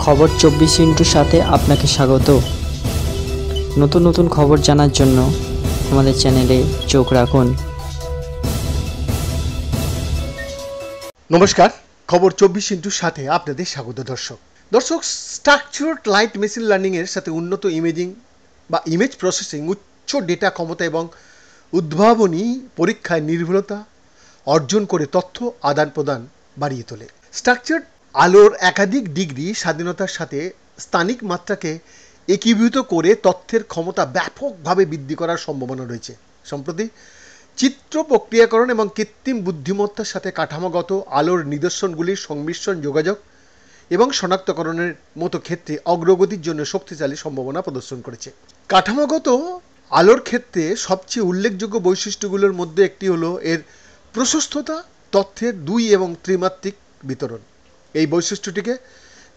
খবর 24 সাথে আপনাকে স্বাগত। নতুন নতুন খবর জানার জন্য আমাদের চ্যানেলে চোখ রাখুন। নমস্কার, খবর 24 সাথে আপনাদের স্বাগত। দর্শক, স্ট্রাকচারড লাইট মেশিন লার্নিং এর সাথে উন্নত ইমেজিং বা ইমেজ প্রসেসিং, উচ্চ ডেটা ক্ষমতা এবং উদ্ভাবনী পরীক্ষায় নির্ভুলতা অর্জন করে তথ্য আদান প্রদান বাড়িয়ে তোলে। স্ট্রাকচারড আলোর একাধিক ডিগ্রি স্বাধীনতার সাথে স্থানিক মাত্রাকে একীভূত করে তথ্যের ক্ষমতা ব্যাপকভাবে বৃদ্ধি করার সম্ভাবনা রয়েছে। সম্প্রতি চিত্র প্রক্রিয়াকরণ এবং কৃত্রিম বুদ্ধিমত্তার সাথে কাঠামোগত আলোর নিদর্শনগুলির সংমিশ্রণ যোগাযোগ এবং শনাক্তকরণের মতো ক্ষেত্রে অগ্রগতির জন্য শক্তিশালী সম্ভাবনা প্রদর্শন করেছে। কাঠামোগত আলোর ক্ষেত্রে সবচেয়ে উল্লেখযোগ্য বৈশিষ্ট্যগুলোর মধ্যে একটি হলো এর প্রশস্ততা, তথ্যের দুই এবং ত্রিমাত্রিক বিতরণ। এই বৈশিষ্ট্যটিকে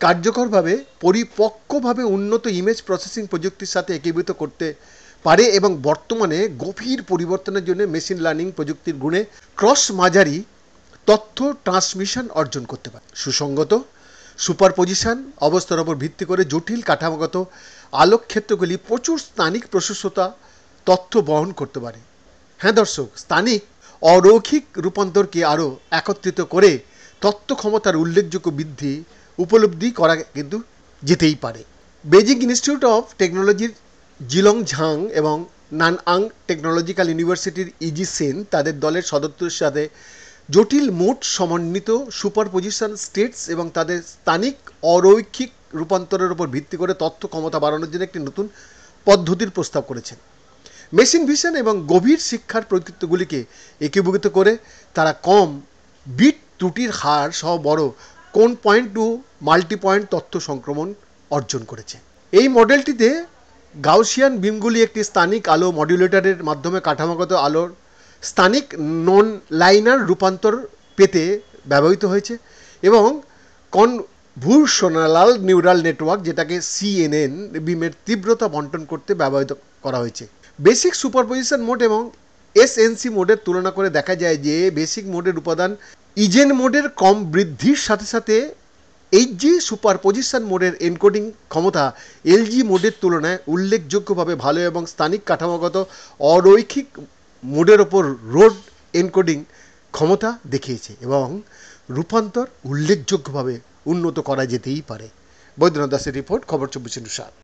কার্যকরভাবে পরিপক্কভাবে উন্নত ইমেজ প্রসেসিং প্রযুক্তির সাথে একীভূত করতে পারে এবং বর্তমানে গভীর পরিবর্তনের জন্য মেশিন লার্নিং প্রযুক্তির গুণে ক্রস মাঝারি তথ্য ট্রান্সমিশন অর্জন করতে পারে। সুসংগত সুপারপজিশন অবস্থার উপর ভিত্তি করে জটিল কাঠামোগত আলোকক্ষেত্রগুলি প্রচুর স্থানিক প্রশস্ততা তথ্য বহন করতে পারে। হ্যাঁ দর্শক, স্থানিক অরৈখিক রূপান্তরকে আরও একত্রিত করে তথ্য ক্ষমতার উল্লেখযোগ্য বৃদ্ধি উপলব্ধি করা কিন্তু যেতেই পারে। বেজিং ইনস্টিটিউট অফ টেকনোলজির জিলং ঝাং এবং নানআং টেকনোলজিক্যাল ইউনিভার্সিটির ইজি সেন তাদের দলের সদস্যদের সাথে জটিল মোট সমন্বিত সুপারপজিশন স্টেটস এবং তাদের স্থানিক অরৈখিক রূপান্তরের উপর ভিত্তি করে তথ্য ক্ষমতা বাড়ানোর জন্য একটি নতুন পদ্ধতির প্রস্তাব করেছেন। মেশিন ভিশন এবং গভীর শিক্ষার প্রকৃতিগুলিকে একীভূত করে তারা কম বিট ত্রুটির হার সহ বড় কোন পয়েন্ট টু মাল্টি পয়েন্ট তথ্য সংক্রমণ অর্জন করেছে। এই মডেলটিতে গাউসিয়ান বিমগুলি একটি স্থানিক আলো মডুলেটরের মাধ্যমে কাঠামোগত আলোর স্থানিক নন লাইনার রূপান্তর পেতে ব্যবহৃত হয়েছে এবং কনভলিউশনাল নিউরাল নেটওয়ার্ক, যেটাকে CNN বিমের তীব্রতা বন্টন করতে ব্যবহৃত করা হয়েছে। বেসিক সুপারপজিশন মোড এবং SNC মোডের তুলনা করে দেখা যায় যে বেসিক মোডের উপাদান ইজেন মোডের কম বৃদ্ধির সাথে সাথে HG সুপারপজিশন মোডের এনকোডিং ক্ষমতা LG মোডের তুলনায় উল্লেখযোগ্যভাবে ভালো এবং স্থানিক কাঠামোগত অরৈখিক মোডের ওপর রোড এনকোডিং ক্ষমতা দেখিয়েছে এবং রূপান্তর উল্লেখযোগ্যভাবে উন্নত করা যেতেই পারে। বৈদ্যনাথ দাসের রিপোর্ট, খবর 24 সাত।